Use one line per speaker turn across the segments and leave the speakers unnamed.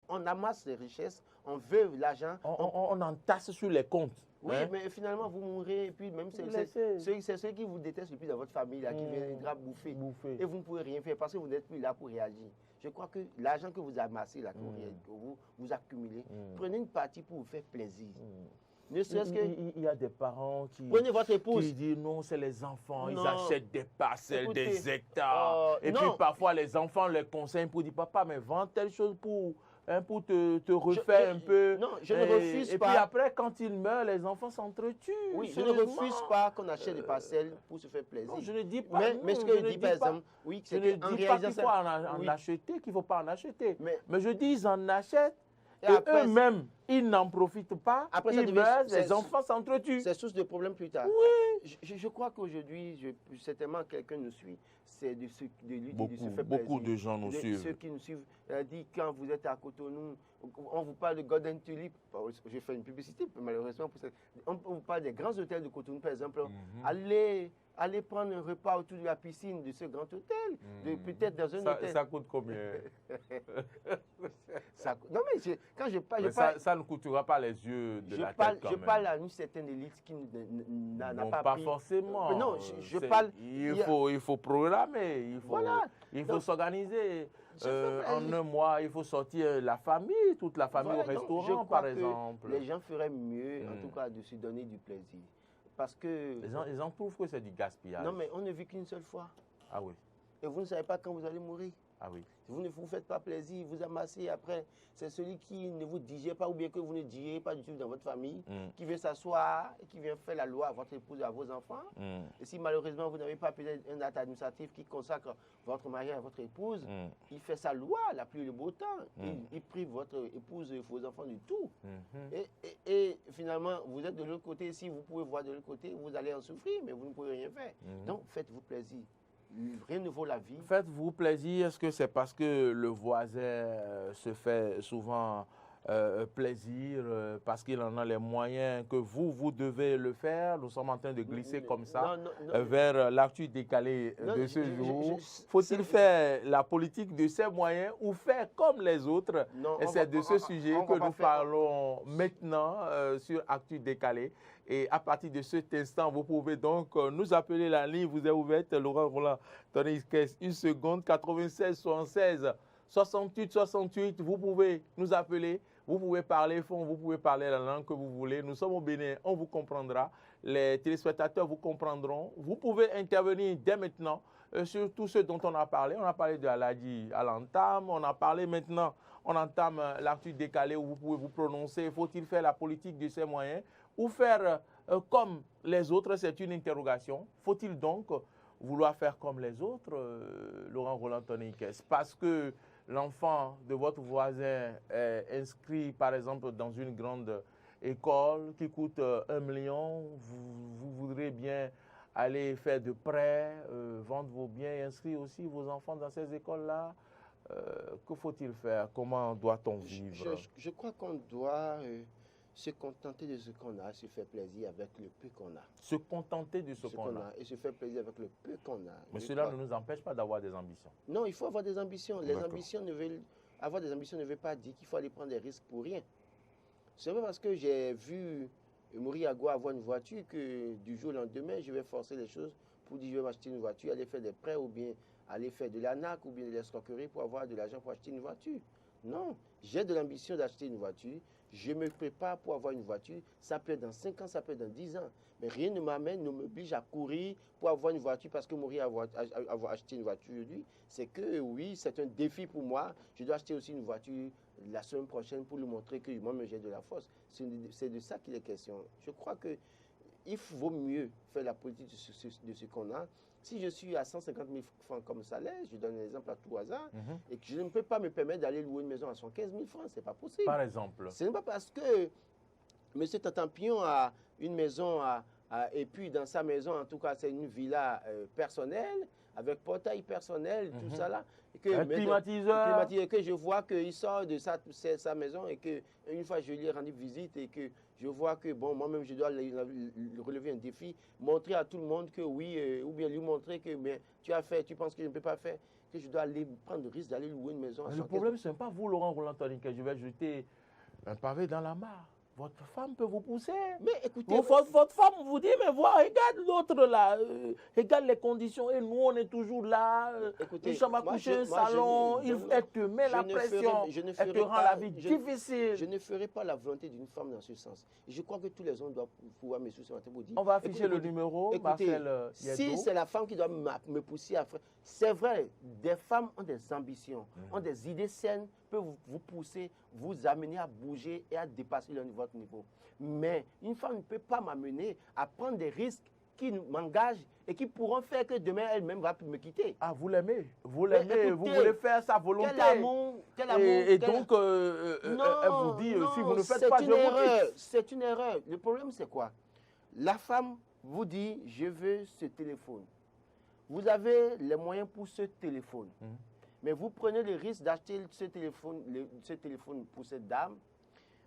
on amasse les richesses, on veut l'argent.
On entasse sur les comptes.
Oui,
hein.
mais finalement, vous mourrez, et puis même c'est ceux qui vous détestent le plus dans votre famille, là, qui viendra bouffer. Et vous ne pouvez rien faire parce que vous n'êtes plus là pour réagir. Je crois que l'argent que vous amassez, là, que vous accumulez, prenez une partie pour vous faire plaisir. Ne serait-ce que...
Il y a des parents qui,
Prenez votre épouse.
qui disent non, c'est les enfants,
Non.
ils achètent des parcelles,
Écoutez,
des hectares. Et puis
non.
parfois les enfants les conseillent pour dire papa, mais vends telle chose pour te refaire un peu.
Non, je ne refuse pas.
Et puis après, quand ils meurent, les enfants s'entretuent.
Oui, je ne refuse pas qu'on achète des parcelles pour se faire plaisir.
Non, je ne dis pas.
Mais ce que je dis par exemple, oui,
je ne dis pas qu'il faut en acheter, qu'il ne faut pas en acheter. Mais je dis, ils en achètent. Et eux-mêmes, ils n'en profitent pas, ils meurent, les enfants s'entretuent.
C'est source de problème plus tard.
Oui.
Je crois qu'aujourd'hui, certainement quelqu'un nous suit, c'est de se faire
beaucoup de gens nous suivent.
Ceux qui nous suivent, dit quand vous êtes à Cotonou, on vous parle de Golden Tulip, je fais une publicité malheureusement pour ça. On vous parle des grands hôtels de Cotonou par exemple, allez prendre un repas autour de la piscine de ce grand hôtel, peut-être dans un hôtel.
Ça coûte combien?
Non mais quand je parle...
Ça ne coûtera pas les yeux de la tête quand même.
Je parle à une certaine élite qui n'a pas
pas
pris...
forcément.
Non, je parle...
Il faut programmer, il faut s'organiser. En un mois, il faut sortir la famille, toute la famille au restaurant par exemple.
Les gens feraient mieux en tout cas de se donner du plaisir. Parce que...
Les gens trouvent que c'est du gaspillage.
Non mais on ne vit qu'une seule fois.
Ah oui.
Et vous ne savez pas quand vous allez mourir.
Ah oui.
Vous ne vous faites pas plaisir, vous amassez après. C'est celui qui ne vous digère pas ou bien que vous ne digérez pas du tout dans votre famille, qui vient s'asseoir et qui vient faire la loi à votre épouse et à vos enfants. Et si malheureusement vous n'avez pas peut-être un acte administratif qui consacre votre mari à votre épouse, il fait sa loi, la pluie et le beau temps. Il prive votre épouse et vos enfants du tout. Et finalement, vous êtes de l'autre côté. Si vous pouvez voir de l'autre côté, vous allez en souffrir, mais vous ne pouvez rien faire. Donc faites-vous plaisir. Rien ne vaut la vie.
Faites-vous plaisir. Est-ce que c'est parce que le voisin se fait souvent plaisir, parce qu'il en a les moyens que vous devez le faire? Nous sommes en train de glisser comme ça vers l'actu décalé de ce jour. Faut-il faire la politique de ses moyens ou faire comme les autres? Et c'est de ce sujet que nous parlons maintenant sur actu décalé. Et à partir de cet instant, vous pouvez donc nous appeler. La ligne vous est ouverte. Laurent Roland, tenez une seconde, 96 76 68 68. Vous pouvez nous appeler. Vous pouvez parler fond, vous pouvez parler la langue que vous voulez. Nous sommes au Bénin, on vous comprendra. Les téléspectateurs vous comprendront. Vous pouvez intervenir dès maintenant sur tout ce dont on a parlé. On a parlé de Aladi à l'entame. On a parlé maintenant, on entame l'actu décalé où vous pouvez vous prononcer. Faut-il faire la politique de ses moyens ou faire comme les autres? C'est une interrogation. Faut-il donc vouloir faire comme les autres, Laurent Roland Toniquès? Parce que l'enfant de votre voisin est inscrit, par exemple, dans une grande école qui coûte 1 million. Vous voudrez bien aller faire de prêts, vendre vos biens et inscrire aussi vos enfants dans ces écoles-là. Que faut-il faire? Comment doit-on vivre?
Je crois qu'on doit se contenter de ce qu'on a, se faire plaisir avec le peu qu'on a.
Se contenter de ce qu'on a.
Et se faire plaisir avec le peu qu'on a.
Mais cela ne nous empêche pas d'avoir des ambitions.
Non, il faut avoir des ambitions. Avoir des ambitions ne veut pas dire qu'il faut aller prendre des risques pour rien. C'est pas parce que j'ai vu Mouriago avoir une voiture que du jour au lendemain, je vais forcer les choses pour dire je vais m'acheter une voiture, aller faire des prêts ou bien aller faire de l'ANAC ou bien de l'escroquerie pour avoir de l'argent pour acheter une voiture. Non, j'ai de l'ambition d'acheter une voiture. Je me prépare pour avoir une voiture. Ça peut être dans 5 ans, ça peut être dans 10 ans. Mais rien ne m'oblige à courir pour avoir une voiture parce que mourir avoir acheté une voiture aujourd'hui. C'est que oui, c'est un défi pour moi. Je dois acheter aussi une voiture la semaine prochaine pour lui montrer que moi-même j'ai de la force. C'est de ça qu'il est question. Je crois que il vaut mieux faire la politique de ce qu'on a. Si je suis à 150 000 francs comme salaire, je donne un exemple à tout hasard, et que je ne peux pas me permettre d'aller louer une maison à 115 000 francs, ce n'est pas possible.
Par exemple.
Ce n'est pas parce que M. Tatampion a une maison et puis dans sa maison, en tout cas, c'est une villa personnelle, avec portail personnel, tout ça là. Et que,
un climatiseur.
Et que je vois qu'il sort de sa maison et que une fois je lui ai rendu visite et que je vois que, bon, moi-même, je dois relever un défi, montrer à tout le monde que oui, ou bien lui montrer que mais, tu penses que je ne peux pas faire. que je dois aller prendre le risque d'aller louer une maison.
Le problème, ce n'est pas vous, Laurent Roland-Tony, que je vais jeter un pavé dans la mare. Votre femme peut vous pousser.
Mais écoutez,
votre femme vous dit, mais voilà, regarde l'autre là, regarde les conditions. Et nous, on est toujours là.
Écoutez,
nous sommes à coucher un salon. Elle te met la pression. Elle te rend la vie difficile.
Je ne ferai pas la volonté d'une femme dans ce sens. Je crois que tous les hommes doivent pouvoir me soucier pour dire.
On va afficher le numéro.
Écoutez, si c'est la femme qui doit me pousser à faire. C'est vrai, des femmes ont des ambitions, ont des idées saines, peuvent vous pousser, vous amener à bouger et à dépasser votre niveau. Mais une femme ne peut pas m'amener à prendre des risques qui m'engagent et qui pourront faire que demain elle-même va me quitter.
Ah, vous l'aimez. Vous l'aimez, vous voulez faire sa volonté.
Quel amour,
et donc, elle vous dit, si vous ne faites pas, je vous quitte.
C'est une erreur. Le problème, c'est quoi? La femme vous dit, je veux ce téléphone. Vous avez les moyens pour ce téléphone. Mais vous prenez le risque d'acheter ce téléphone pour cette dame.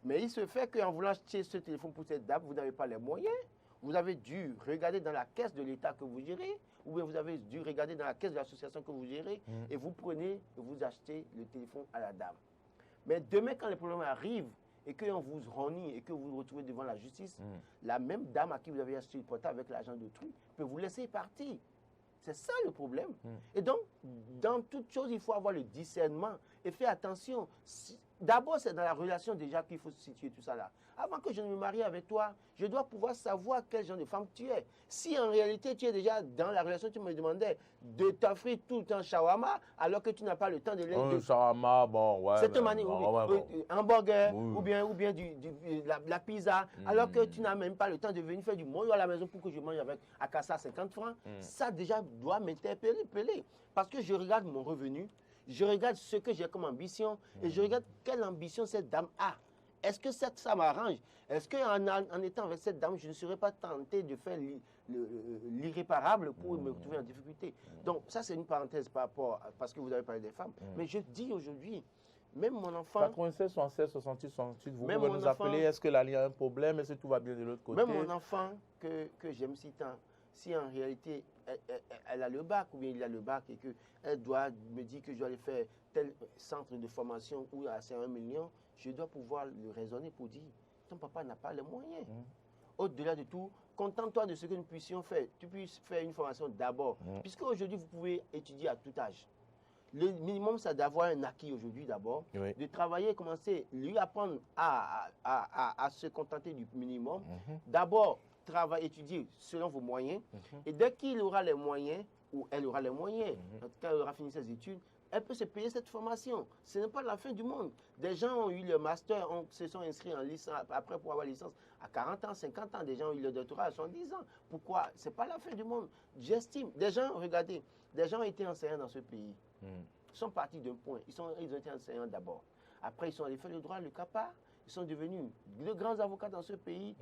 Mais il se fait qu'en voulant acheter ce téléphone pour cette dame, vous n'avez pas les moyens. Vous avez dû regarder dans la caisse de l'État que vous gérez, ou bien vous avez dû regarder dans la caisse de l'association que vous gérez, et vous prenez et vous achetez le téléphone à la dame. Mais demain, quand les problèmes arrivent, et qu'on vous renie et que vous vous retrouvez devant la justice, la même dame à qui vous avez acheté le portable avec l'argent d'autrui peut vous laisser partir. C'est ça le problème. Et donc, dans toute chose, il faut avoir le discernement et faire attention. D'abord, c'est dans la relation déjà qu'il faut situer tout ça là. Avant que je ne me marie avec toi, je dois pouvoir savoir quel genre de femme tu es. Si en réalité tu es déjà dans la relation, tu me demandais de t'offrir tout un shawarma alors que tu n'as pas le temps de l'aider.
Un shawarma, bon, ouais.
Cette manière, un hamburger, ou bien la pizza, alors que tu n'as même pas le temps de venir faire du moyo à la maison pour que je mange avec à Kassa 50 francs. Ça déjà doit m'interpeller. Parce que je regarde mon revenu, je regarde ce que j'ai comme ambition et je regarde quelle ambition cette dame a. Est-ce que ça m'arrange? Est-ce qu'en étant avec cette dame, je ne serais pas tenté de faire l'irréparable pour me retrouver en difficulté? Donc ça, c'est une parenthèse par rapport parce que vous avez parlé des femmes. Mais je dis aujourd'hui, même mon enfant...
96, 76, 68, 68, vous pouvez nous appeler. Est-ce que là, il y a un problème? Est-ce que tout va bien de l'autre côté?
Même mon enfant que j'aime si tant, si en réalité elle a le bac ou bien il a le bac et qu'elle doit me dire que je dois aller faire tel centre de formation où c'est 1 million, je dois pouvoir le raisonner pour dire, ton papa n'a pas les moyens. Au-delà de tout, contente-toi de ce que nous puissions faire. Tu puisses faire une formation d'abord. Puisque aujourd'hui, vous pouvez étudier à tout âge. Le minimum, c'est d'avoir un acquis aujourd'hui d'abord, de travailler, commencer, lui apprendre à se contenter du minimum. D'abord, travailler, étudier selon vos moyens. Et dès qu'il aura les moyens, ou elle aura les moyens, en tout cas, elle aura fini ses études, elle peut se payer cette formation. Ce n'est pas la fin du monde. Des gens ont eu le master, se sont inscrits en licence, après pour avoir licence à 40 ans, 50 ans. Des gens ont eu le doctorat à 70 ans. Pourquoi? Ce n'est pas la fin du monde. J'estime. Des gens, regardez, des gens ont été enseignants dans ce pays. Ils sont partis d'un point. Ils ont été enseignants d'abord. Après, ils sont allés faire le droit, le CAPA. Ils sont devenus de grands avocats dans ce pays,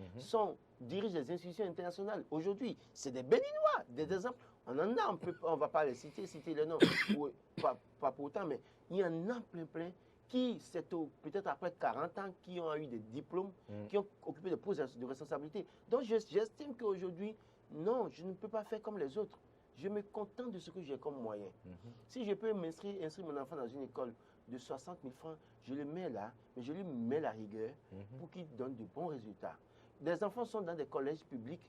dirigent des institutions internationales. Aujourd'hui, c'est des Béninois, des exemples. On en a, on ne va pas les citer le nom, pas pour autant, mais il y en a plein qui, peut-être après 40 ans, qui ont eu des diplômes, qui ont occupé des postes de responsabilité. Donc, j'estime qu'aujourd'hui, non, je ne peux pas faire comme les autres. Je me contente de ce que j'ai comme moyen. Si je peux inscrire mon enfant dans une école de 60 000 francs, je le mets là, mais je lui mets la rigueur pour qu'il donne de bons résultats. Des enfants sont dans des collèges publics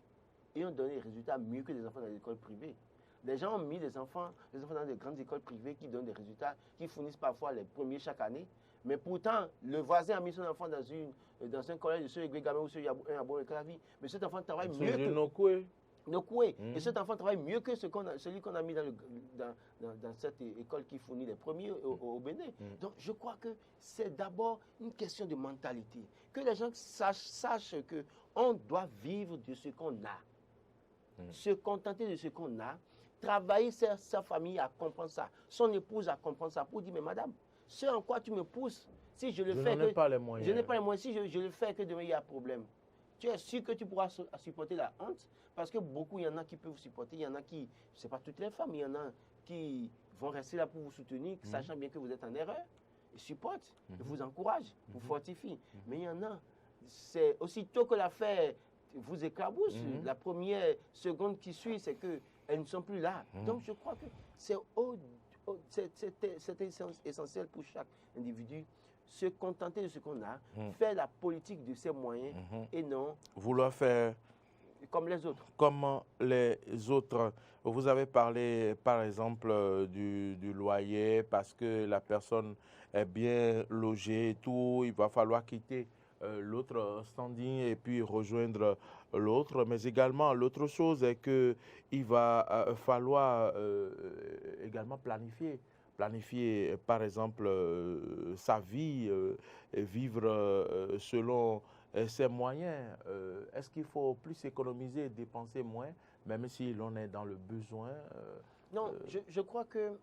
et ont donné des résultats mieux que des enfants dans les écoles privées. Les gens ont mis des enfants dans des grandes écoles privées qui donnent des résultats, qui fournissent parfois les premiers chaque année. Mais pourtant, le voisin a mis son enfant dans un collège de ceux Gamé ou ceux Yabon et Clavi. Mais cet enfant travaille mieux que... Et cet enfant travaille mieux que celui qu'on a mis dans cette école qui fournit les premiers au Bénin. Donc, je crois que c'est d'abord une question de mentalité. Que les gens sachent qu'on doit vivre de ce qu'on a. Se contenter de ce qu'on a. Travailler sa famille à comprendre ça. Son épouse à comprendre ça. Pour dire, mais madame, ce en quoi tu me pousses, si je le fais...
Je n'ai pas les moyens.
Je n'ai pas les moyens. Si je le fais, que demain il y a un problème. Tu es sûr que tu pourras supporter la honte? Parce que beaucoup, il y en a qui peuvent supporter, il y en a qui, ce n'est pas toutes les femmes, il y en a qui vont rester là pour vous soutenir, sachant bien que vous êtes en erreur. Ils supportent, ils vous encouragent, vous fortifient. Mais il y en a, c'est aussitôt que l'affaire vous éclabousse, la première seconde qui suit, c'est qu'elles ne sont plus là. Donc je crois que c'est essentiel pour chaque individu. Se contenter de ce qu'on a, faire la politique de ses moyens et non
vouloir faire
comme les autres.
Comme les autres. Vous avez parlé, par exemple, du loyer parce que la personne est bien logée et tout. Il va falloir quitter l'autre standing et puis rejoindre l'autre. Mais également, l'autre chose est qu'il va falloir également planifier, par exemple, sa vie, et vivre selon ses moyens. Est-ce qu'il faut plus économiser et dépenser moins, même si l'on est dans le besoin?
Non, je crois que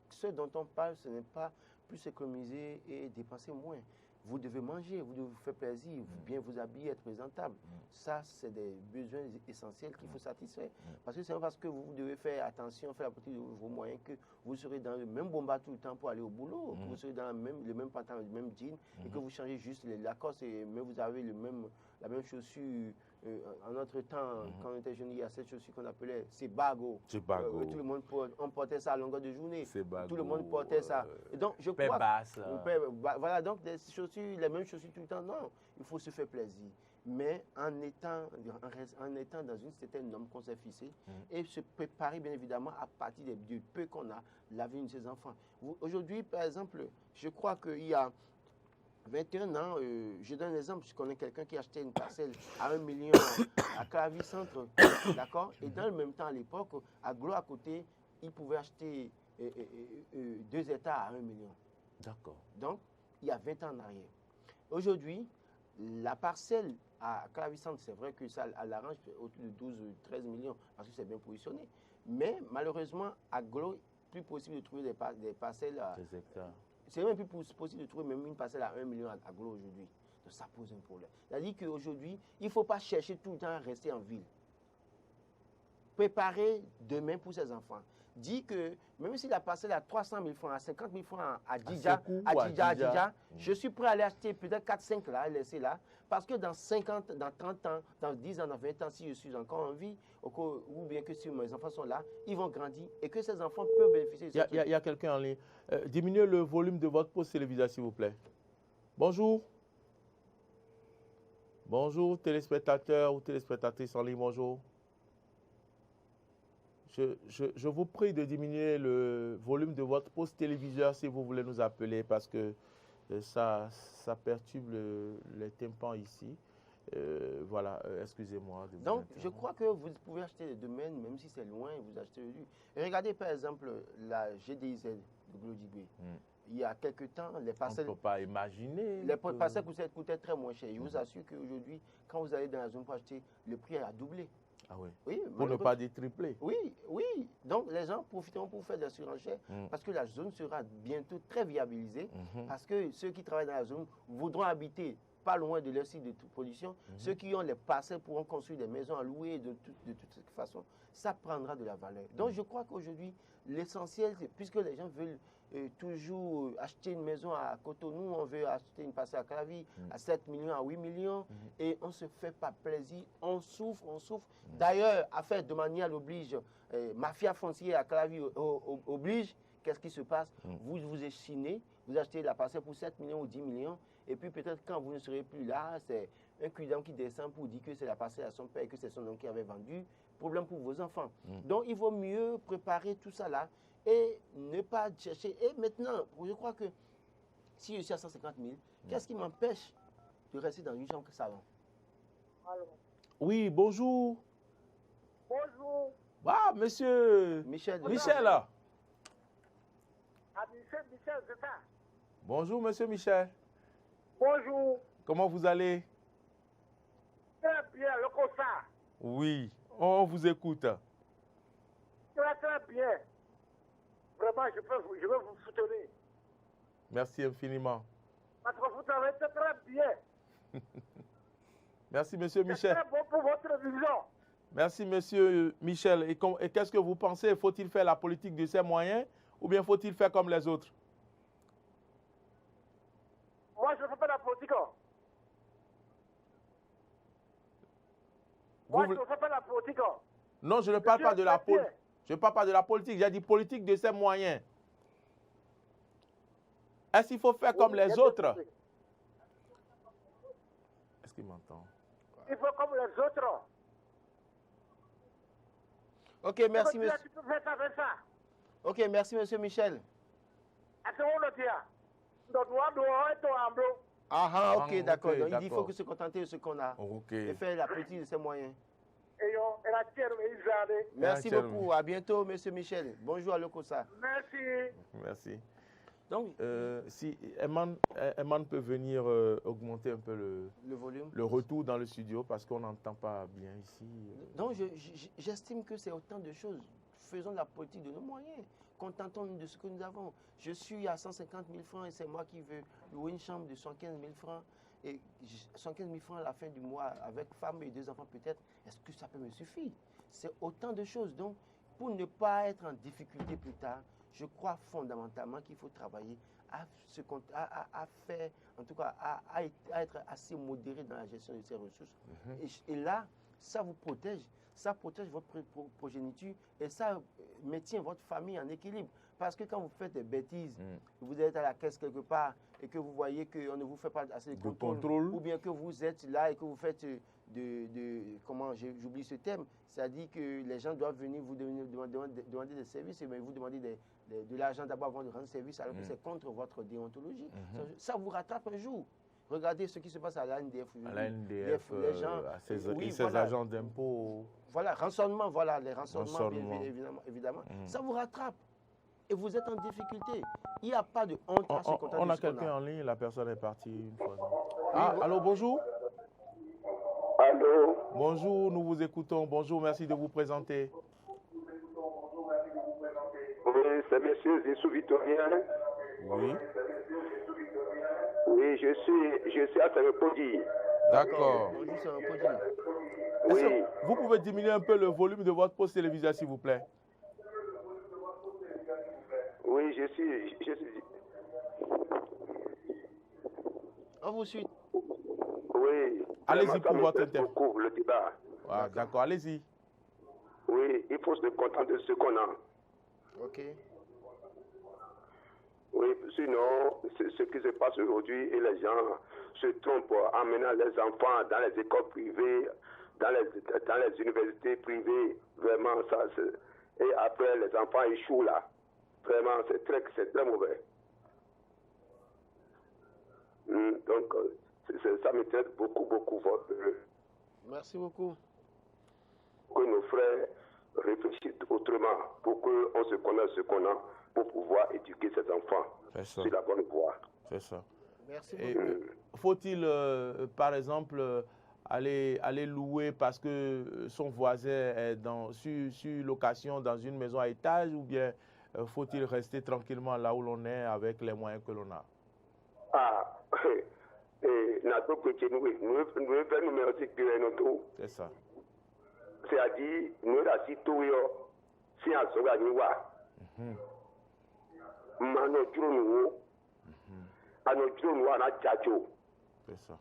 ce dont on parle, ce n'est pas plus économiser et dépenser moins. Vous devez manger, vous devez vous faire plaisir, bien vous habiller, être présentable. Ça, c'est des besoins essentiels qu'il faut satisfaire. Parce que c'est pas parce que vous devez faire attention, faire la politique de vos moyens que vous serez dans le même bomba tout le temps pour aller au boulot, que vous serez dans le même pantalon, le même jean, et que vous changez juste les Lacoste, mais vous avez la même chaussure. En notre temps, quand on était jeune, il y a cette chaussure qu'on appelait Sebago.
Sebago.
Tout le monde on portait ça à longueur de journée.
Sebago,
tout le monde portait ça. Et donc, je
paix
crois.
basse.
Voilà, donc des chaussures, les mêmes chaussures tout le temps. Non, il faut se faire plaisir. Mais en étant dans une certaine norme qu'on s'est fixée et se préparer, bien évidemment, à partir du peu qu'on a, l'avenir de ses enfants. Aujourd'hui, par exemple, je crois qu'il y a 21 ans, je donne un exemple, je connais quelqu'un qui achetait une parcelle à 1 million à Clavy Centre, d'accord? Et dans le même temps, à l'époque, à Glo à côté, il pouvait acheter 2 hectares à 1 million.
D'accord.
Donc, il y a 20 ans en arrière. Aujourd'hui, la parcelle à Clavy Centre, c'est vrai que ça l'arrange autour de 12-13 millions parce que c'est bien positionné. Mais malheureusement, à Glo, plus possible de trouver des parcelles à
2 hectares.
C'est même plus possible de trouver même une parcelle à 1 million à Glo aujourd'hui. Donc ça pose un problème. C'est-à-dire qu'aujourd'hui, il ne faut pas chercher tout le temps à rester en ville. Préparer demain pour ses enfants. Dit que même si la parcelle est à 300 000 francs, à 50 000 francs à Djidja, je suis prêt à aller acheter peut-être 4-5 là, laisser là. Parce que dans 50, dans 30 ans, dans 10 ans, dans 20 ans, si je suis encore en vie, ou bien que si mes enfants sont là, ils vont grandir et que ces enfants peuvent bénéficier de ça.
Il y a quelqu'un en ligne. Diminuez le volume de votre poste téléviseur, s'il vous plaît. Bonjour. Bonjour, téléspectateurs ou téléspectatrices en ligne, bonjour. Je vous prie de diminuer le volume de votre poste téléviseur si vous voulez nous appeler parce que ça perturbe les tympans ici. Voilà, excusez-moi.
Donc, je crois que vous pouvez acheter des domaines, même si c'est loin, vous achetez le lieu. Regardez par exemple la GDIZ de Glodibé. Il y a quelques temps, les parcelles.
On ne peut pas imaginer.
Les parcelles coûtaient très moins cher. Je vous assure qu'aujourd'hui, quand vous allez dans la zone pour acheter, le prix a doublé.
Ah oui.
Oui,
pour ne pas dire triplé.
Oui, oui. Donc les gens profiteront pour faire des surenchères parce que la zone sera bientôt très viabilisée. Parce que ceux qui travaillent dans la zone voudront habiter pas loin de leur site de production. Ceux qui ont les parcelles pourront construire des maisons à louer de toute façon. Ça prendra de la valeur. Donc je crois qu'aujourd'hui, l'essentiel, puisque les gens veulent toujours acheter une maison à Cotonou, on veut acheter une parcelle à Clavy à 7 millions, à 8 millions, et on ne se fait pas plaisir, on souffre. D'ailleurs, affaire de manière l'oblige, mafia foncière à Clavy oblige, qu'est-ce qui se passe? Vous échinez, vous achetez la parcelle pour 7 millions ou 10 millions, et puis peut-être quand vous ne serez plus là, c'est un cuidant qui descend pour dire que c'est la parcelle à son père et que c'est son oncle qui avait vendu. Problème pour vos enfants. Donc, il vaut mieux préparer tout ça là et ne pas chercher. Et maintenant, je crois que si je suis à 150 000, qu'est-ce qui m'empêche de rester dans une chambre salon?
Allô.
Oui, bonjour.
Bonjour.
Ah, monsieur
Michel.
là.
Ah, Michel, c'est ça.
Bonjour, monsieur Michel.
Bonjour.
Comment vous allez?
Très bien, le COSA.
Oui, on vous écoute.
Très bien. Vraiment, je veux vous soutenir.
Merci infiniment.
Parce que vous travaillez très bien.
Merci, monsieur
C'est
Michel.
très bon pour votre vision.
Merci, monsieur Michel. Et qu'est-ce que vous pensez? Faut-il faire la politique de ses moyens ou bien faut-il faire comme les autres?
Moi, je ne fais pas la politique. Moi, je ne fais pas la politique.
Non, je ne parle pas de la politique. Je ne parle pas de la politique. J'ai dit politique de ses moyens. Est-ce qu'il faut faire comme les autres? Est-ce qu'il m'entend?
Il faut comme les autres.
Ok, merci, monsieur.
Tu peux faire ça, fais ça.
Ok, merci, monsieur Michel.
Attends, on le dit. Donc, on doit être en bleu.
Ah, ok,
ok,
d'accord. Donc, il dit qu'il
d'accord.
faut que se contenter de ce qu'on a.
Ok.
Et faire la petite de ses moyens.
Et la tienne, ils allaient.
Merci
tiens,
beaucoup. À bientôt, monsieur Michel. Bonjour à Lokosa.
Merci.
Merci.
Donc,
Si Eman peut venir augmenter un peu
le volume.
le retour dans le studio parce qu'on n'entend pas bien ici.
Donc, j'estime que c'est autant de choses. Faisons la politique de nos moyens. Contentons-nous de ce que nous avons. Je suis à 150 000 francs et c'est moi qui veux louer une chambre de 115 000 francs. Et 115 000 francs à la fin du mois avec femme et 2 enfants peut-être. Est-ce que ça peut me suffire? C'est autant de choses. Donc, pour ne pas être en difficulté plus tard, je crois fondamentalement qu'il faut travailler à faire, en tout cas, à être assez modéré dans la gestion de ces ressources. Et là, ça vous protège. Ça protège votre progéniture et ça maintient votre famille en équilibre. Parce que quand vous faites des bêtises, vous êtes à la caisse quelque part et que vous voyez qu'on ne vous fait pas assez de contrôle, ou bien que vous êtes là et que vous faites comment j'oublie ce terme, c'est-à-dire que les gens doivent venir vous demander des services et vous demander de l'argent d'abord avant de rendre service alors que c'est contre votre déontologie. Ça vous rattrape un jour. Regardez ce qui se passe à l'ANDF.
À l'ANDF,
les gens,
à ses
voilà.
agents d'impôts.
Voilà, rançonnement, voilà, les rançonnements, évidemment. Ça vous rattrape. Et vous êtes en difficulté. Il n'y a pas de honte à se contenter.
On a quelqu'un en ligne, la personne est partie une fois. Allô, bonjour.
Allô.
Bonjour, nous vous écoutons. Bonjour, merci de vous présenter.
Oui, c'est monsieur Zissou Victorien.
Oui.
Oui, je suis à Saint-Podi.
D'accord.
Bonjour, c'est un podium.
Est-ce
Oui.
que vous pouvez diminuer un peu le volume de votre poste télévisuel, s'il vous plaît?
Oui, je suis.
On vous suit.
Oui.
Allez-y
Vraiment,
pour
ça
votre
m'intéresse beaucoup, le débat.
Ah, d'accord, allez-y.
Oui, il faut se contenter de ce qu'on a.
Ok.
Oui, sinon, ce qui se passe aujourd'hui et les gens se trompent en menant les enfants dans les écoles privées, dans les universités privées. Vraiment, ça, et après, les enfants échouent là. Vraiment, c'est très mauvais. Donc, ça m'intéresse beaucoup.
Merci beaucoup.
Que nos frères réfléchissent autrement pour qu'on se connaisse ce qu'on a pour pouvoir éduquer ses enfants sur la bonne voie.
C'est ça.
Merci
Et
beaucoup.
faut-il, par exemple, aller louer parce que son voisin est sur location dans une maison à étage ou bien faut-il rester tranquillement là où l'on est avec les moyens que l'on a?
Ah,
c'est ça.
C'est-à-dire, nous avons tout si on se gagne,
C'est ça.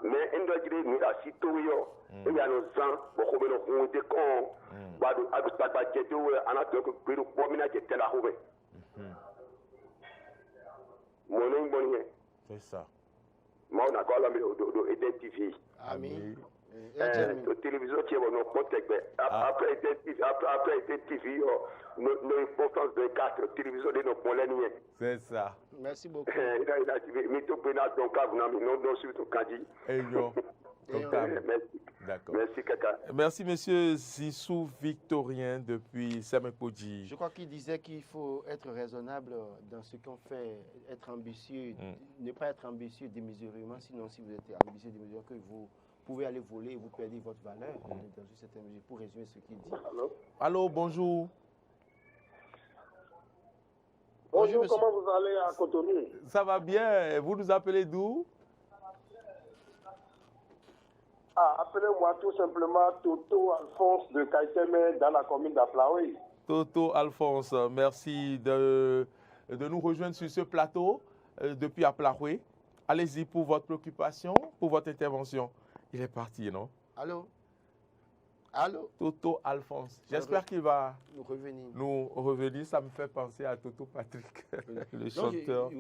mais on doit dire nous la citoyen il y a nos gens beaucoup de nous de con ba do abata jeto ana to ko biru ko mina jete la hobe mono bonye
C'est ça.
ma on a ko la mi do identifier
Ami.
la télévision qui est mon contexte après identifier nos importance de quatre télévision de nos poloniens.
C'est ça.
Merci beaucoup.
D'accord.
Merci, Kaka.
Merci, monsieur Zissou Victorien depuis Semepodji.
Je crois qu'il disait qu'il faut être raisonnable dans ce qu'on fait, être ambitieux, ne pas être ambitieux démesurément, sinon si vous êtes ambitieux démesurément, que vous pouvez aller voler et vous perdez votre valeur dans une certaine mesure, pour résumer ce qu'il dit.
Allô, bonjour.
Bonjour,
monsieur.
comment vous allez à Cotonou?
Ça va bien. Vous nous appelez d'où?
Appelez-moi tout simplement Toto Alphonse de Kaiteme dans la commune d'Aplaoui.
Toto Alphonse, merci de nous rejoindre sur ce plateau depuis Aplaoué. Allez-y pour votre préoccupation, pour votre intervention. Il est parti, non?
Allô? Allô?
Toto Alphonse. J'espère qu'il va
nous revenir.
Nous revenir. Ça me fait penser à Toto Patrick, le chanteur.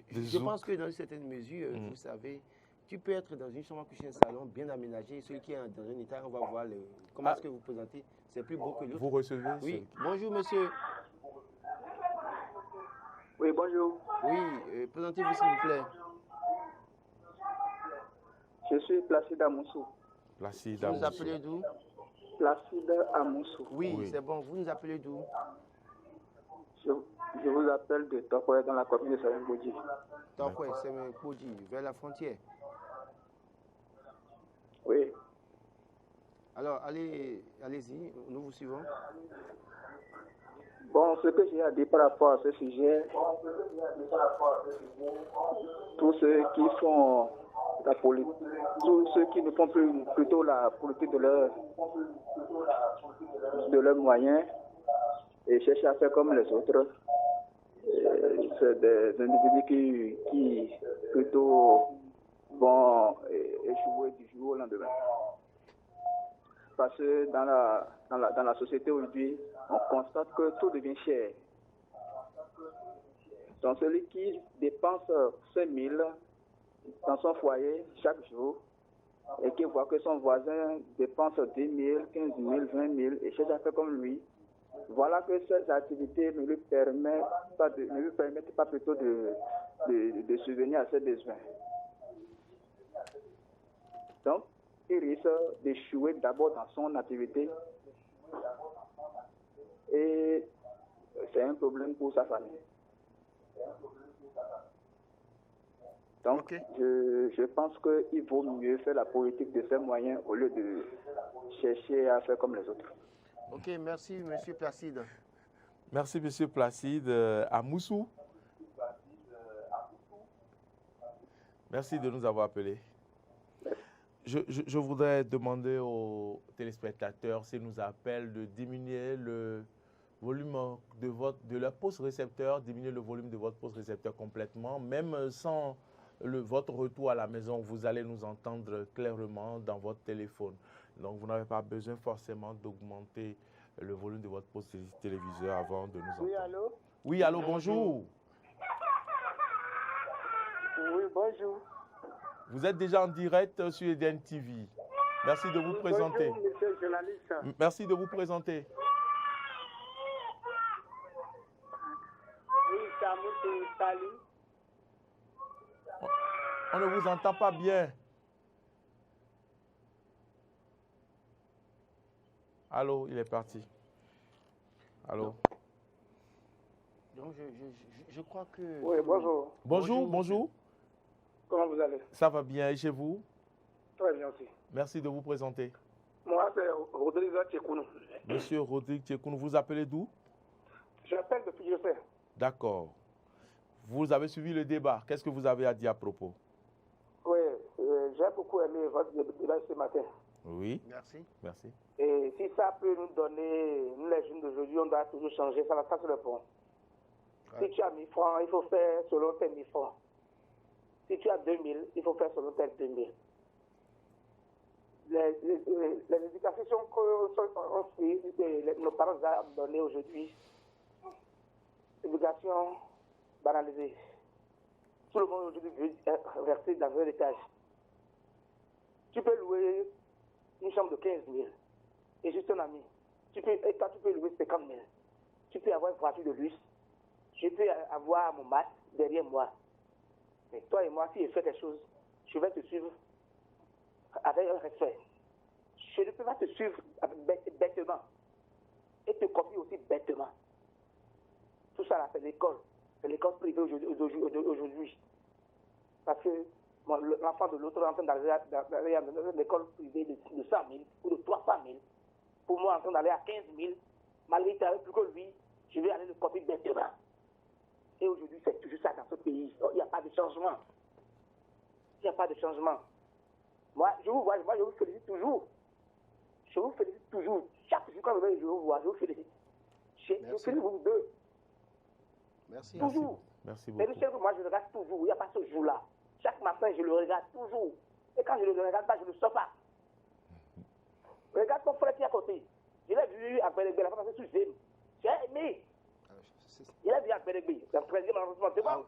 Je pense que dans une certaine mesure, vous savez, tu peux être dans une chambre à coucher, un salon bien aménagé. Celui qui est dans un état, on va voir comment est-ce que vous présentez. C'est plus beau que l'autre.
Vous recevez?
Oui. Bonjour, monsieur.
Oui, bonjour.
Oui, présentez-vous s'il vous plaît.
Je suis Placide Amoussou.
Placide
Vous nous
Amoussou.
appelez d'où?
Placide Amoussou.
Oui. C'est bon. Vous nous appelez d'où?
Je vous appelle de Tokwe dans la commune de Saint-Bodi.
Tokwe, c'est Kodji, vers la frontière.
Oui.
Alors, allez-y, nous vous suivons.
Bon, ce que j'ai à dire par rapport à ce sujet, tous ceux qui font la politique, tous ceux qui ne font plus plutôt la politique de leurs moyens et cherchent à faire comme les autres, c'est des individus qui plutôt vont échouer du jour au lendemain. Parce que dans la société aujourd'hui, on constate que tout devient cher. Donc celui qui dépense 5 000 dans son foyer chaque jour et qui voit que son voisin dépense 10 000, 15 000, 20 000 et cherche à faire comme lui, voilà que ces activités ne lui permettent pas plutôt de subvenir à ses besoins. Donc, il risque d'échouer d'abord dans son activité et c'est un problème pour sa famille. Donc, je pense qu'il vaut mieux faire la politique de ses moyens au lieu de chercher à faire comme les autres.
Ok, merci, monsieur Placide.
Merci, monsieur Placide Amoussou. Merci de nous avoir appelés. Je voudrais demander aux téléspectateurs s'ils nous appellent de diminuer le volume de leur poste récepteur, diminuer le volume de votre poste récepteur complètement, même sans votre retour à la maison, vous allez nous entendre clairement dans votre téléphone. Donc, vous n'avez pas besoin forcément d'augmenter le volume de votre poste téléviseur avant de nous entendre.
Oui, allô?
Oui, allô, bonjour.
Oui, bonjour.
Vous êtes déjà en direct sur Eden TV. Merci de vous présenter.
Bonjour, monsieur le journaliste.
Merci de vous présenter.
Oui, Samoussou Sali.
On ne vous entend pas bien. Allô, il est parti. Allô.
Donc, je crois que...
Oui, bonjour.
Bonjour.
Comment vous allez?
Ça va bien et chez vous?
Très bien aussi.
Merci de vous présenter.
Moi, c'est Rodrigue Tchekounou.
Monsieur Rodrigue Tchekounou, vous appelez d'où?
J'appelle depuis je sais.
D'accord. Vous avez suivi le débat. Qu'est-ce que vous avez à dire à propos?
Oui, j'ai beaucoup aimé votre débat ce matin.
Oui.
Merci.
Et si ça peut nous donner, nous les jeunes d'aujourd'hui, on doit toujours changer. Ça c'est le point.
Ouais.
Si tu as 1000 francs, il faut faire selon tes 1000 francs. Si tu as 2000, il faut faire selon tes 2000. Les éducations que nos parents ont données aujourd'hui, éducation banalisée. Tout le monde aujourd'hui veut verser dans un étage. Tu peux louer une chambre de 15 000 et juste un ami. Tu peux louer 50 000. Tu peux avoir une voiture de luxe. Je peux avoir mon mat derrière moi. Mais toi et moi, si je fais quelque chose, je vais te suivre avec un respect. Je ne peux pas te suivre bêtement et te copier aussi bêtement. Tout ça, là, c'est l'école. C'est l'école privée aujourd'hui. Parce que l'enfant de l'autre est en train d'aller à l'école privée de 100 000 ou de 300 000. Pour moi, en train d'aller à 15 000, malgré qu'il avait plus que lui, je vais aller le copier bêtement. Et aujourd'hui, c'est toujours ça dans ce pays. Il n'y a pas de changement. Il n'y a pas de changement. Moi, je vous félicite toujours. Je vous félicite toujours. Chaque jour, quand je vous vois, je vous félicite. Je félicite vous deux.
Merci.
Toujours.
Merci
Mais
beaucoup.
le chef, moi, je regarde toujours. Il n'y a pas ce jour-là. Chaque matin, je le regarde toujours. Et quand je ne le regarde pas, je ne le sors pas. Regarde ton frère qui est à côté. Je l'ai vu à Bélégbé, la femme sous Zem. J'ai aimé. Je l'ai vu à Bélégbé, le président arrondissement devant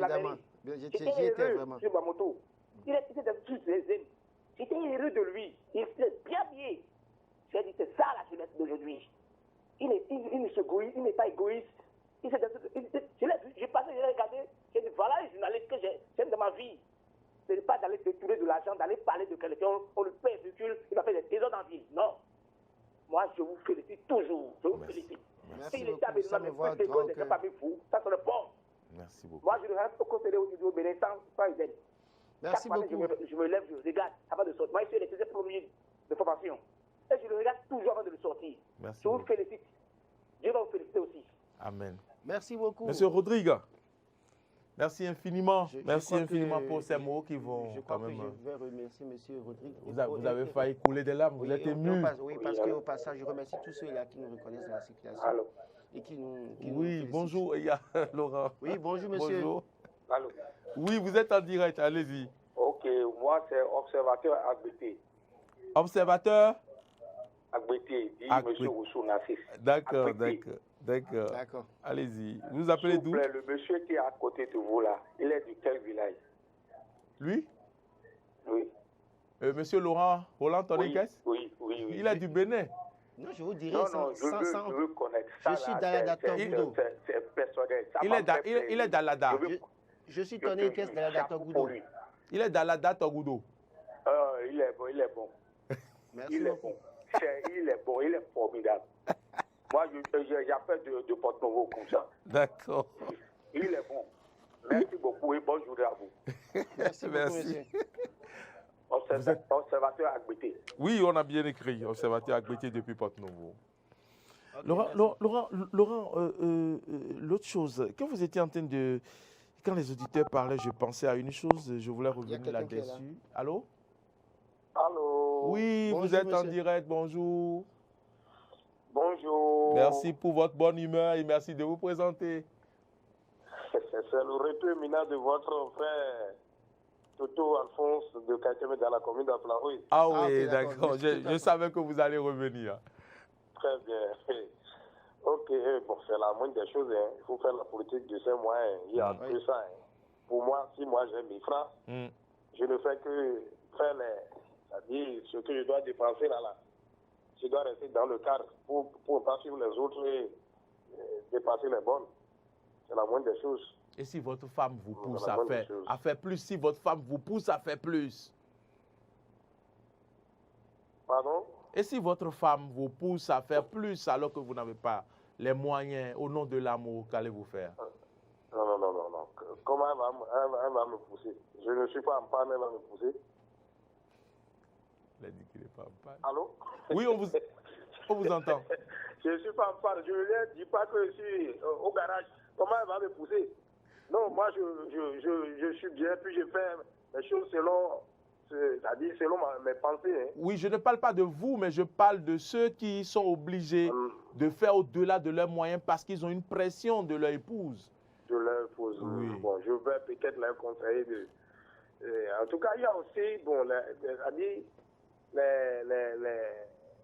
la mairie. J'étais heureux sur ma moto. Il était sous Zem. J'étais heureux de lui. Il était bien bien. J'ai dit, c'est ça la jeunesse d'aujourd'hui. Il n'est pas égoïste. Je l'ai vu, j'ai passé, j'ai regardé. J'ai dit, voilà les journalistes que j'aime de ma vie. Ce n'est pas d'aller détourner de l'argent, d'aller parler de quelqu'un, on lui paie un véhicule, il va faire des désordres en ville. Non. Moi, je vous félicite toujours. Je vous félicite. Si l'État béninois me fait des choses parmi vous, ça c'est le bon.
Merci beaucoup.
Moi, je ne reste au conseiller au Bénin sans idée.
Merci beaucoup.
Je me lève, je regarde avant de sortir. Moi, je suis électricien premier de formation. Et je le regarde toujours avant de le sortir.
Merci
je vous
beaucoup.
félicite. Dieu va vous féliciter aussi.
Amen.
Merci beaucoup.
Monsieur Rodrigue, merci infiniment. Merci
crois
infiniment
que-
pour ces mots qui vont
Je crois
quand
que
même.
je vais remercier M. Rodrigue.
Vous avez failli couler des larmes, vous êtes ému.
Oui, parce qu'au passage, je remercie tous ceux-là qui nous reconnaissent dans la situation.
Allô.
Et qui nous
Oui,
félicitent.
bonjour, il y a Laurent.
Oui, bonjour monsieur.
Bonjour.
Allô.
Oui, vous êtes en direct, allez-y.
Ok, moi c'est observateur Agbété.
Observateur.
Agbété, dit
Agbété.
M. Roussou Nassis.
D'accord,
Agbété.
d'accord.
D'accord.
Allez-y. Vous vous appelez
S'il vous
d'où?
plaît, le monsieur qui est à côté de vous là, il est du quel village?
Lui?
Oui.
Monsieur Laurent Roland Toniques?
Oui.
Il est du Bénin.
Non, je vous dirai
Non,
sans,
je veux connaître
Je
ça.
suis
là,
Dalada
c'est
Togudo.
C'est personnel. Ça
Il
m'a
est
fait plaisir.
il est d'Alada.
Je suis
Je
Tony
te
Kess
jure,
Dalada
chapeau pour
Togudo.
lui.
Il est d'Alada Togudo.
Il est bon, il est bon.
Merci
Il est
beaucoup.
bon. Il est bon, il est formidable. Moi, j'appelle de Porto-Novo comme ça.
D'accord.
Il est bon. Merci beaucoup et bonne journée à vous.
Merci beaucoup,
Merci.
monsieur.
Observateur Agbété.
Oui, on a bien écrit. Observateur Agbété depuis Porto-Novo.
Ok,
Laurent,
merci.
l'autre chose, quand vous étiez en train de... Quand les auditeurs parlaient, je pensais à une chose, je voulais revenir
quelqu'un qui est là.
là-dessus. Allô?
Allô.
Oui,
Bonjour,
vous êtes en
monsieur.
direct, bonjour.
Bonjour.
Merci pour votre bonne humeur et merci de vous présenter.
C'est le retour éminent de votre frère Toto Alphonse de Kaiteme dans la commune d'Aflarouille.
Ah
Ah,
oui,
ok, d'accord.
d'accord, je savais que vous allez revenir.
Très bien. Ok, bon, c'est la moindre des choses. Hein. Il faut faire la politique de ces moyens. Il y a
Oui.
que ça. Hein. Pour moi, si moi j'ai 1000 francs,
Hmm.
je ne fais que faire c'est-à-dire ce que je dois dépenser là. Je dois rester dans le cadre pour ne pas suivre les autres et dépasser les bonnes. C'est la moindre des choses.
Et si votre femme vous pousse
C'est la bonne chose.
à faire plus, si votre femme vous pousse à faire plus,
Pardon?
et si votre femme vous pousse à faire plus alors que vous n'avez pas les moyens au nom de l'amour, qu'allez-vous faire?
Non. Comment elle va me pousser? Je ne suis pas en panne, elle va me pousser.
Il a dit qu'il n'est pas en panne.
Allô?
Oui, on vous entend.
Je ne suis pas en panne. Je ne lui dis pas que je suis au garage. Comment elle va me pousser? Non, moi, je suis bien, puis je fais les choses c'est-à-dire selon mes pensées. Hein.
Oui, je ne parle pas de vous, mais je parle de ceux qui sont obligés de faire au-delà de leurs moyens parce qu'ils ont une pression de leur épouse.
Je leur pose.
Oui.
Bon, je vais peut-être leur conseiller de. En tout cas, il y a aussi, bon, c'est-à-dire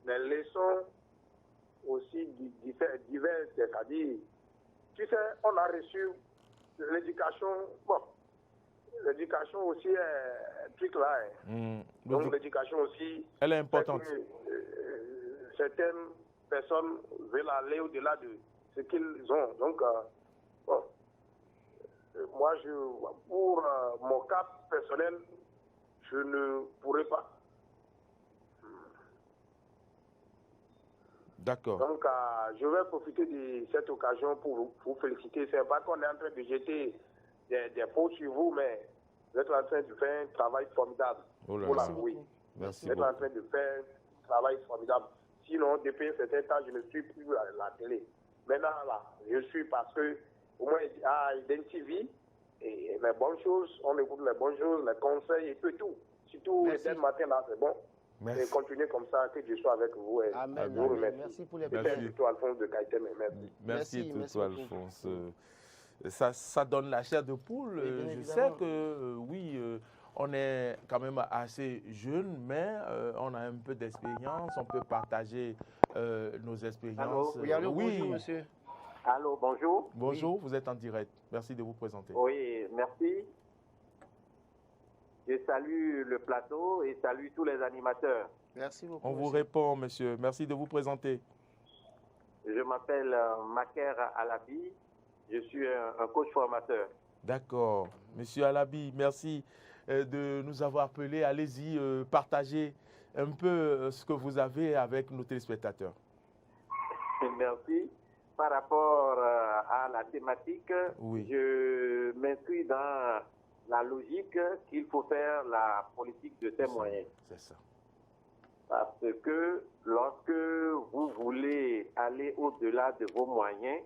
les leçons aussi diverses, c'est-à-dire, tu sais, on a reçu l'éducation, bon, l'éducation aussi est un truc là. Hein. Donc l'éducation aussi.
Elle est importante.
fait que, certaines personnes veulent aller au-delà de ce qu'ils ont. Donc, bon, moi, pour mon cas personnel, je ne pourrais pas.
D'accord.
Donc, je vais profiter de cette occasion pour vous féliciter. C'est pas qu'on est en train de jeter des fautes sur vous, mais vous êtes en train de faire un travail formidable.
Oh là
Pour
là.
l'avouer.
Merci
Vous êtes en train de faire un travail formidable. Sinon, depuis un certain temps, je ne suis plus à la télé. Maintenant, là, je suis parce que, au moins, à Identivie, et les bonnes choses, on écoute les bonnes choses, les conseils, et peu tout. Surtout, dès le matin, là, c'est bon.
Merci.
Et continuez comme ça, que Dieu soit avec vous. Et
Amen.
je vous remercie.
Merci pour les
C'était
Merci.
prières.
Toto Alphonse de Kaiteme. Merci.
Merci,
Merci
Toto
beaucoup.
Alphonse. ça donne la chair de poule.
Oui, bien
Je
évidemment.
sais que, oui, on est quand même assez jeune, mais on a un peu d'expérience, on peut partager nos expériences.
Allô?
Oui, allô,
Oui.
bonjour, monsieur.
Allô, bonjour.
Bonjour, vous êtes en direct. Merci de vous présenter.
Oui, merci. Je salue le plateau et salue tous les animateurs.
Merci beaucoup,
On vous
monsieur.
répond, monsieur. Merci de vous présenter.
Je m'appelle Maker Alabi. Je suis un coach formateur.
D'accord. Monsieur Alabi, merci de nous avoir appelés. Allez-y, partagez un peu ce que vous avez avec nos téléspectateurs.
Merci. Par rapport à la thématique,
Oui.
je m'inscris dans la logique qu'il faut faire la politique de ses moyens.
C'est ça.
Parce que lorsque vous voulez aller au-delà de vos moyens,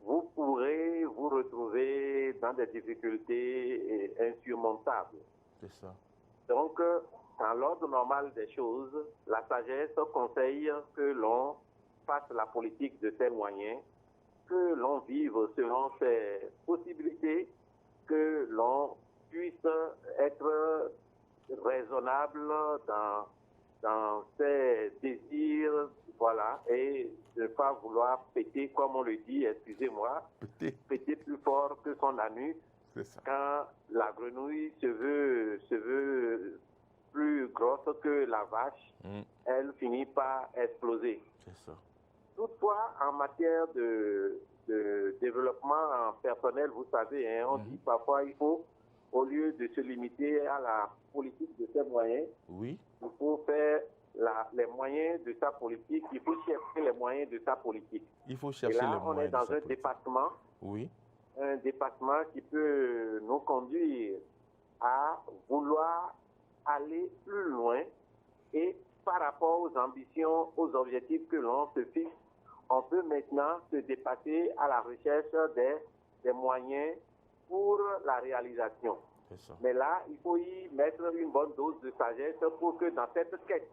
vous pourrez vous retrouver dans des difficultés insurmontables.
C'est ça.
Donc, dans l'ordre normal des choses, la sagesse conseille que l'on fasse la politique de ses moyens, que l'on vive selon ses possibilités, que l'on puisse être raisonnable dans ses désirs, voilà, et ne pas vouloir péter, comme on le dit, excusez-moi, péter plus fort que son anus.
C'est ça.
Quand la grenouille se veut plus grosse que la vache, elle finit par exploser.
C'est ça.
Toutefois, en matière de développement personnel, vous savez, hein, on dit parfois il faut, au lieu de se limiter à la politique de ses moyens,
Oui.
il faut faire les moyens de sa politique, il faut chercher les moyens de sa politique.
Il faut
Et
chercher
là,
les
on
moyens.
est
de
dans
sa
un
politique.
dépassement.
Oui.
Un dépassement qui peut nous conduire à vouloir aller plus loin et par rapport aux ambitions, aux objectifs que l'on se fixe, on peut maintenant se dépasser à la recherche des moyens pour la réalisation.
C'est ça.
Mais là, il faut y mettre une bonne dose de sagesse pour que dans cette quête,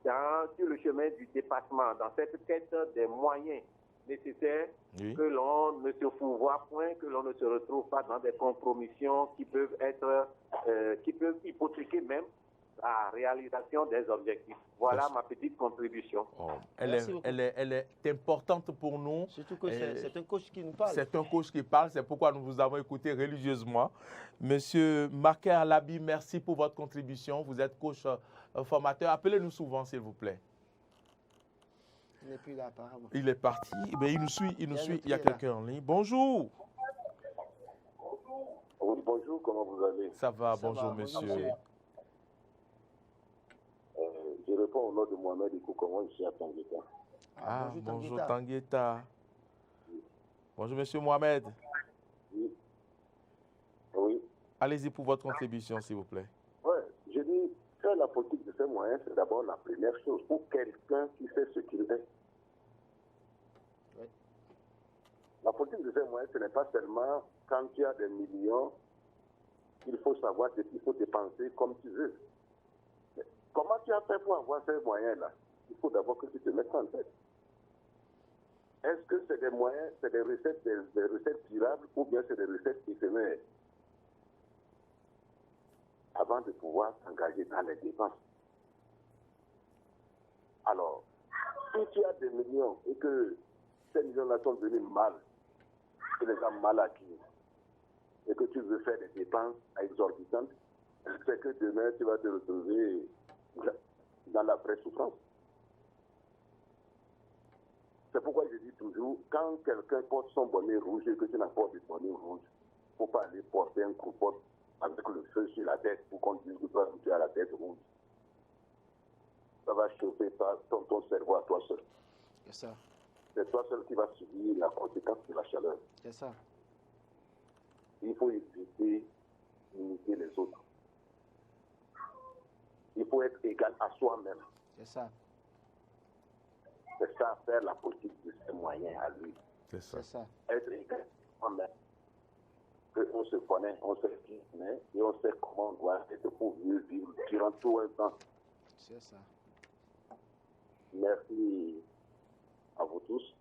sur le chemin du dépassement, dans cette quête des moyens nécessaires,
Oui.
que l'on ne se fourvoie point, que l'on ne se retrouve pas dans des compromissions qui peuvent être, qui peuvent hypothéquer même la réalisation des objectifs. Voilà ma petite contribution.
Oh,
Merci beaucoup.
elle est importante pour nous.
Surtout que c'est un coach qui nous parle.
C'est un coach qui parle, c'est pourquoi nous vous avons écouté religieusement. Monsieur Maker Alabi, merci pour votre contribution. Vous êtes coach formateur. Appelez-nous souvent, s'il vous plaît.
Il n'est plus là, apparemment.
Il est parti. Mais il nous suit, il y a
là.
quelqu'un en ligne. Bonjour.
Oui, bonjour, comment vous allez?
Ça va,
Ça
bonjour,
va,
monsieur.
bonjour, monsieur.
Je réponds au nom de Mohamed Ikoukomo, je suis à Tangueta.
Ah,
bonjour,
bonjour
Tangueta.
Tangueta. Bonjour, monsieur Mohamed.
Oui. Oui.
Allez-y pour votre contribution, s'il vous plaît.
Ouais, je dis, faire la politique de ses moyens, c'est d'abord la première chose pour quelqu'un qui sait ce qu'il est.
Oui.
La politique de ses moyens, ce n'est pas seulement quand tu as des millions, il faut savoir ce qu'il faut dépenser comme tu veux. Mais comment tu as fait pour avoir ces moyens-là? Il faut d'abord que tu te mettes en tête. Est-ce que c'est des moyens, c'est des recettes durables ou bien c'est des recettes éphémères? Avant de pouvoir s'engager dans les dépenses. Alors, si tu as des millions et que ces millions-là sont devenus mal, tu les as mal acquis, et que tu veux faire des dépenses exorbitantes, c'est que demain tu vas te retrouver dans la vraie souffrance. C'est pourquoi je dis toujours, quand quelqu'un porte son bonnet rouge et que tu n'as pas de bonnet rouge, il ne faut pas aller porter un coupote avec le feu sur la tête pour qu'on dise que toi, tu as la tête rouge. Ça va chauffer ton cerveau à toi seul.
C'est ça.
C'est toi seul qui va subir la conséquence de la chaleur.
C'est ça.
Il faut éviter d'imiter les autres. Il faut être égal à soi-même.
C'est ça.
C'est ça, faire la politique de ses moyens à lui.
C'est ça.
C'est ça.
Être égal à soi-même. On se connaît, on sait qui on est et on sait comment on doit être pour mieux vivre durant tout un temps.
C'est ça.
Merci à vous tous.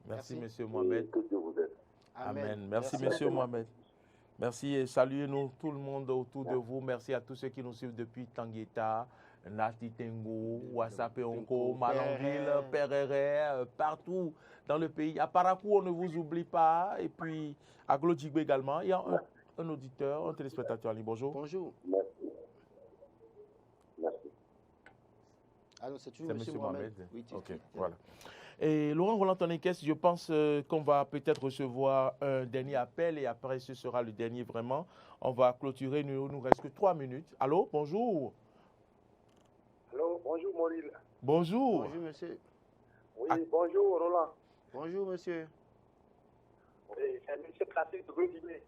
Merci,
Merci.
monsieur
Et
Mohamed.
que Dieu vous aide.
Amen. Merci, monsieur Mohamed. Merci et saluez-nous tout le monde autour de vous. Merci à tous ceux qui nous suivent depuis Tangueta, Nati Tengo, Wassapé Onko, Malanville, Perere, partout dans le pays. À Parakou, on ne vous oublie pas. Et puis à Glodjigbe également. Il y a un auditeur, un téléspectateur en ligne. Bonjour.
Bonjour.
Merci. Merci.
Ah non, c'est toujours monsieur Mohamed. Oui,
ok, voilà. Et Laurent Roland Tonekes, je pense qu'on va peut-être recevoir un dernier appel et après ce sera le dernier vraiment. On va clôturer, il ne nous reste que 3 minutes. Allô, bonjour.
Allô, bonjour Maurice.
Bonjour.
Bonjour monsieur.
Oui, bonjour Roland.
Bonjour monsieur.
Oui, c'est monsieur Placide de Glodjigbe.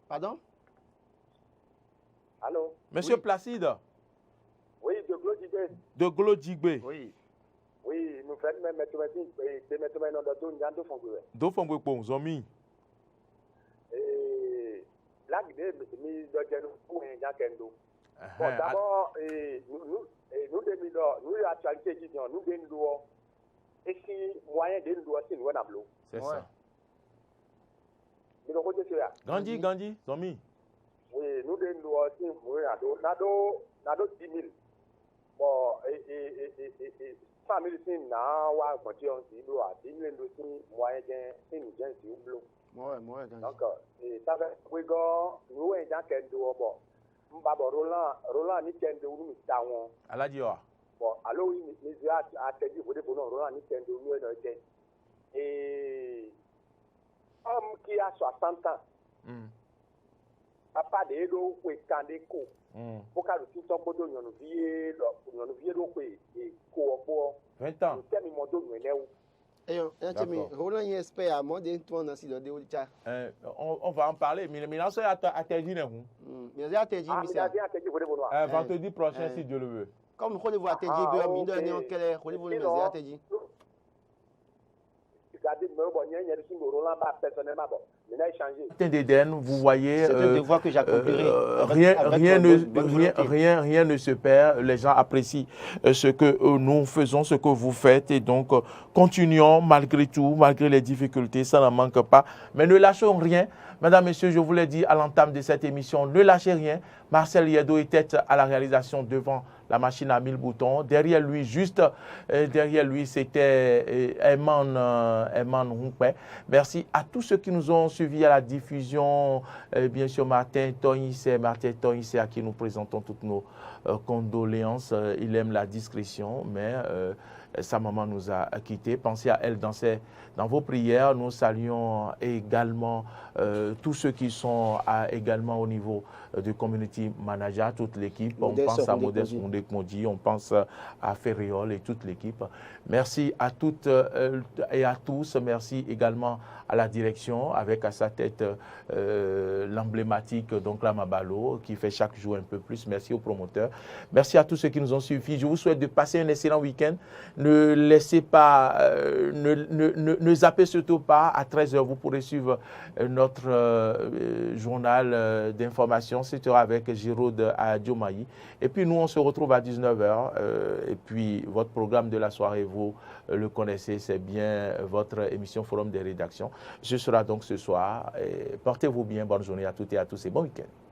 Pardon?
Allô?
Monsieur
Oui.
Placide.
Oui, de Glodjigbe.
De Glodjigbe.
Oui.
Oui, nous faisons même mathématiques, des mathématiques dans le dos, nous avons fait.
Dofongwe Pong, Zomi.
Et là, nous avons fait un Bon, d'abord, nous avons actualité qui dit, nous avons et si moyen de nous aussi, nous avons
c'est
Ouais.
ça.
nous avons fait ça.
Gandhi, Zomi.
Oui, nous avons aussi, nous avons 10 000. Bon, et 100 000 c'est na wa moitié on dit bloc 10 000 aussi moyen c'est nous j'ai dit bloc
Moi,
donc et ça fait we go nous en dans kendo bon mbabo Roland ni kendo nous tawon
Aladioa.
bon alors oui mais a tedi pour Roland ni kendo nous no été et homme qui a 60 ans papa de do we kandeko pour qu'à le tout temps nous vie do kwe et ko
20 ans.
Et Roland y espère à moi de toi dans de Olicha.
On va en parler, mais il a à Teddy.
Mais il a Teddy,
Vendredi prochain, si Dieu le veut.
Comme on voit Teddy, il doit donner quel est, on voit le Teddy.
Vous voyez,
c'est un devoir que j'accomplirai.
Rien ne se perd. Les gens apprécient ce que nous faisons, ce que vous faites. Et donc, continuons malgré tout, malgré les difficultés, ça n'en manque pas. Mais ne lâchons rien. Mesdames, Messieurs, je vous l'ai dit à l'entame de cette émission, ne lâchez rien. Marcel Yedo était à la réalisation devant la machine à 1000 boutons. Derrière lui, c'était Eman Humpé. Merci à tous ceux qui nous ont suivis à la diffusion. Bien sûr, Martin Toyisse, à qui nous présentons toutes nos condoléances. Il aime la discrétion, mais sa maman nous a quittés. Pensez à elle dans vos prières. Nous saluons également tous ceux qui sont également au niveau du community manager, toute l'équipe. On pense à Modeste Moundek-Modi, on pense à Ferriol et toute l'équipe. Merci à toutes et à tous. Merci également à la direction avec à sa tête l'emblématique donc la Mabalo qui fait chaque jour un peu plus. Merci aux promoteurs. Merci à tous ceux qui nous ont suivis. Je vous souhaite de passer un excellent week-end. Ne laissez pas, ne zappez surtout pas. À 13h, vous pourrez suivre notre journal d'information. Ce sera avec Giroud à Diomaye. Et puis nous, on se retrouve à 19h. Et puis votre programme de la soirée, vous le connaissez, c'est bien votre émission Forum des rédactions. Ce sera donc ce soir. Portez-vous bien. Bonne journée à toutes et à tous et bon week-end.